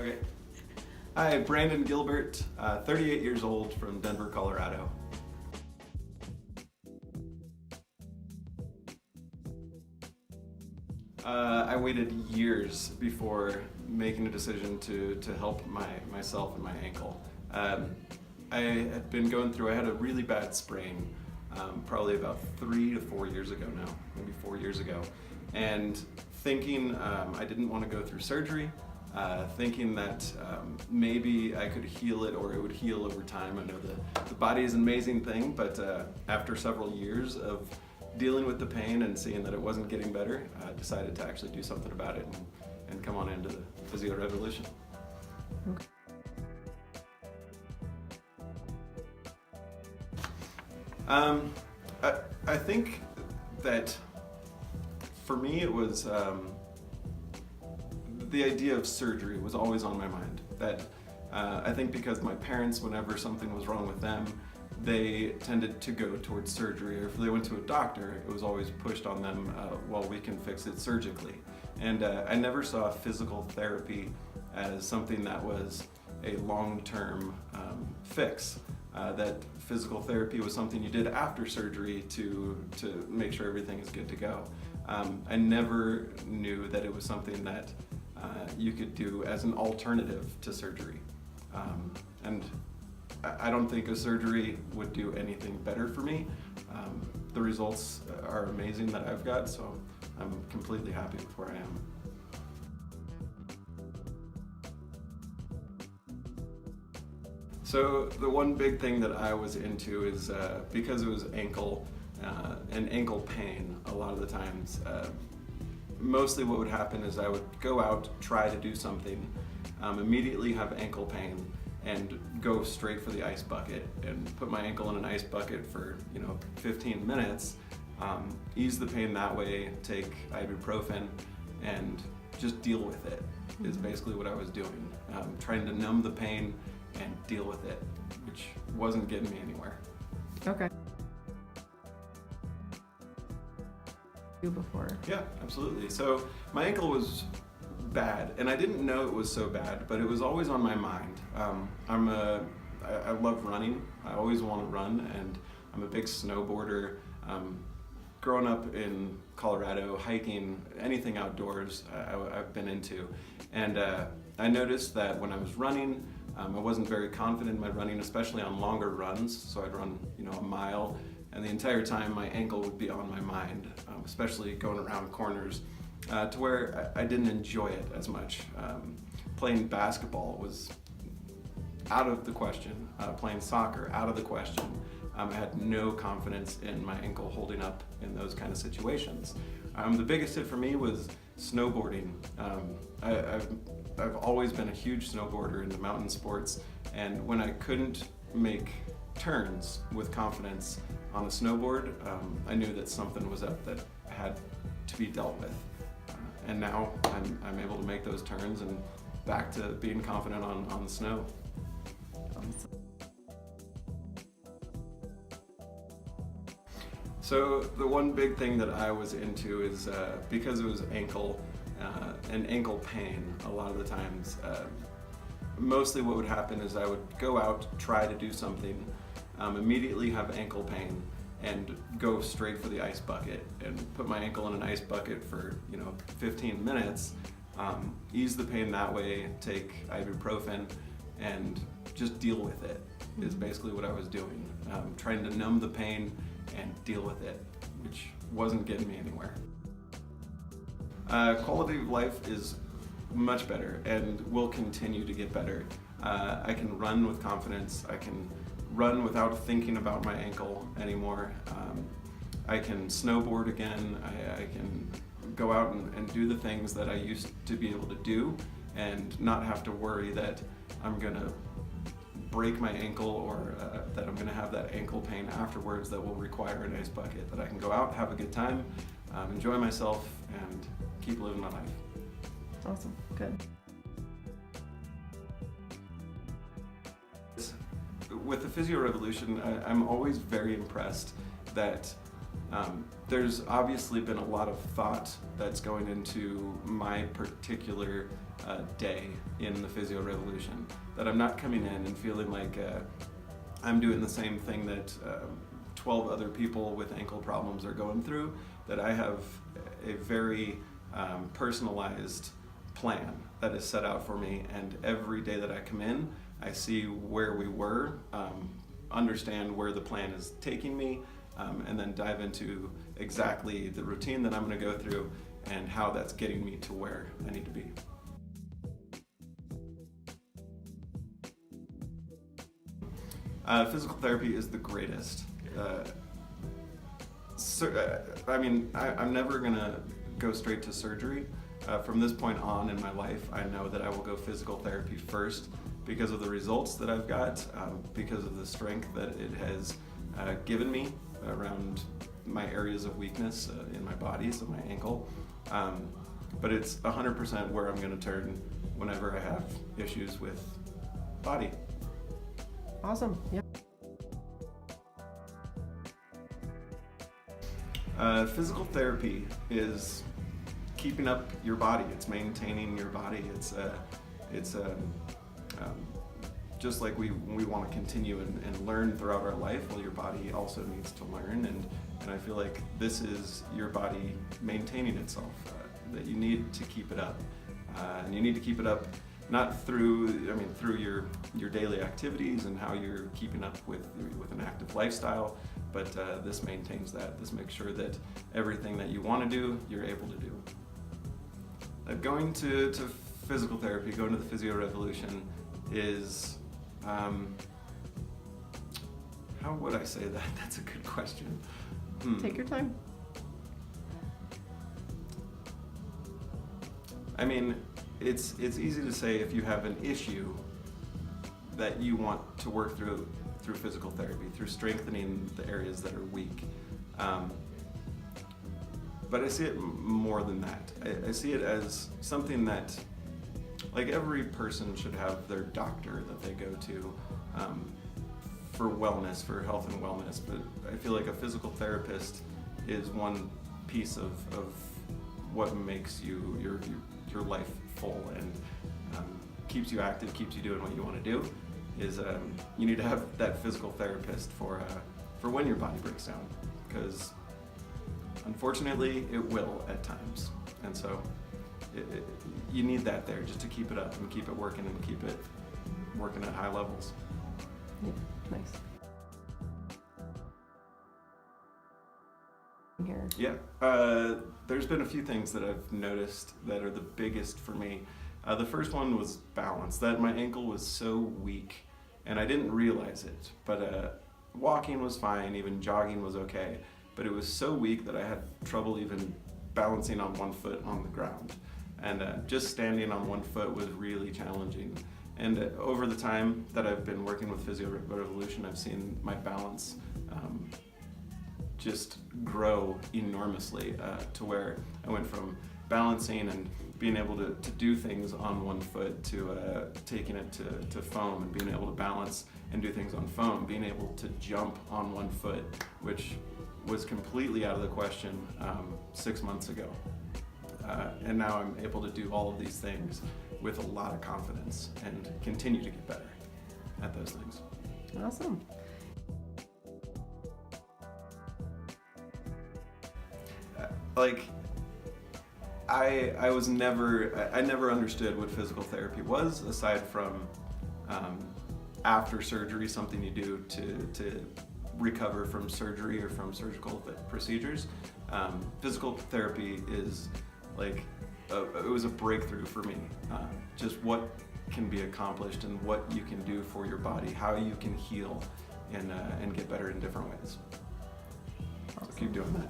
Okay. Hi, Brandon Gilbert, 38 years old from Denver, Colorado. I waited years before making a decision to help myself and my ankle. I had been going through, I had a really bad sprain probably about 3 to 4 years ago now, maybe 4 years ago. And thinking I didn't want to go through surgery, thinking that maybe I could heal it or it would heal over time. I know the body is an amazing thing, but after several years of dealing with the pain and seeing that it wasn't getting better, I decided to actually do something about it and come on into the physio revolution. Okay. I think that for me it was the idea of surgery was always on my mind. That I think because my parents, whenever something was wrong with them, they tended to go towards surgery, or if they went to a doctor, it was always pushed on them, well, we can fix it surgically. And I never saw physical therapy as something that was a long-term fix. That physical therapy was something you did after surgery to make sure everything is good to go. I never knew that it was something that you could do as an alternative to surgery. And I don't think a surgery would do anything better for me. The results are amazing that I've got, so I'm completely happy with where I am. So the one big thing that I was into is because it was ankle and ankle pain a lot of the times, mostly what would happen is I would go out, try to do something, immediately have ankle pain, and go straight for the ice bucket and put my ankle in an ice bucket for 15 minutes, ease the pain that way, take ibuprofen, and just deal with it is basically what I was doing. Trying to numb the pain and deal with it, which wasn't getting me anywhere. Okay. You before? Yeah, absolutely. So my ankle was bad, and I didn't know it was so bad, but it was always on my mind. I love running. I always want to run, and I'm a big snowboarder. Growing up in Colorado, hiking, anything outdoors, I've been into. And I noticed that when I was running, I wasn't very confident in my running, especially on longer runs. So I'd run, a mile, and the entire time my ankle would be on my mind, especially going around corners, to where I didn't enjoy it as much. Playing basketball was out of the question. Playing soccer, out of the question. I had no confidence in my ankle holding up in those kind of situations. The biggest hit for me was snowboarding. I've always been a huge snowboarder into mountain sports, and when I couldn't make turns with confidence on a snowboard, I knew that something was up that had to be dealt with. And now I'm able to make those turns and back to being confident on the snow. So the one big thing that I was into is because it was ankle and ankle pain a lot of the times, mostly what would happen is I would go out, try to do something, immediately have ankle pain, and go straight for the ice bucket and put my ankle in an ice bucket for 15 minutes, ease the pain that way, take ibuprofen, and just deal with it is basically what I was doing. Trying to numb the pain and deal with it, which wasn't getting me anywhere. Quality of life is much better and will continue to get better. I can run with confidence. I can run without thinking about my ankle anymore. I can snowboard again. I can go out and do the things that I used to be able to do and not have to worry that I'm gonna break my ankle or that I'm gonna have that ankle pain afterwards that will require an ice bucket. That I can go out, have a good time, enjoy myself, and keep living my life. Awesome, good. With the physio revolution, I'm always very impressed that There's obviously been a lot of thought that's going into my particular day in the physio revolution, that I'm not coming in and feeling like I'm doing the same thing that 12 other people with ankle problems are going through, that I have a very personalized plan that is set out for me, and every day that I come in, I see where we were, understand where the plan is taking me, and then dive into exactly the routine that I'm going to go through and how that's getting me to where I need to be. Physical therapy is the greatest. I'm never going to go straight to surgery. From this point on in my life, I know that I will go physical therapy first because of the results that I've got, because of the strength that it has given me around my areas of weakness in my body, so my ankle. But it's 100% where I'm going to turn whenever I have issues with body. Awesome. Yeah. Physical therapy is keeping up your body. It's maintaining your body. It's just like we want to continue and learn throughout our life. Well, your body also needs to learn, and I feel like this is your body maintaining itself. That you need to keep it up, and you need to keep it up not through your daily activities and how you're keeping up with an active lifestyle, but this maintains that. This makes sure that everything that you want to do, you're able to do. Going to physical therapy, going to the physio revolution is, how would I say that? That's a good question. Take your time. I mean, it's easy to say if you have an issue that you want to work through physical therapy, through strengthening the areas that are weak. But I see it more than that. I see it as something that, like, every person should have their doctor that they go to for wellness, for health and wellness. But I feel like a physical therapist is one piece of what makes your life full and keeps you active, keeps you doing what you want to do. Is you need to have that physical therapist for when your body breaks down, because unfortunately it will at times, and so you need that there just to keep it up and keep it working and keep it working at high levels. Yeah, nice. Here. Yeah, there's been a few things that I've noticed that are the biggest for me. The first one was balance, that my ankle was so weak and I didn't realize it, but walking was fine, even jogging was okay, but it was so weak that I had trouble even balancing on one foot on the ground. And just standing on one foot was really challenging. And over the time that I've been working with Physio Revolution, I've seen my balance just grow enormously to where I went from balancing and being able to do things on one foot to taking it to foam and being able to balance and do things on foam, being able to jump on one foot, which was completely out of the question 6 months ago. And now I'm able to do all of these things with a lot of confidence and continue to get better at those things. Awesome. I never understood what physical therapy was, aside from after surgery, something you do to recover from surgery or from surgical procedures. Physical therapy is like, it was a breakthrough for me. Just what can be accomplished and what you can do for your body, how you can heal and get better in different ways. Awesome. So keep doing that.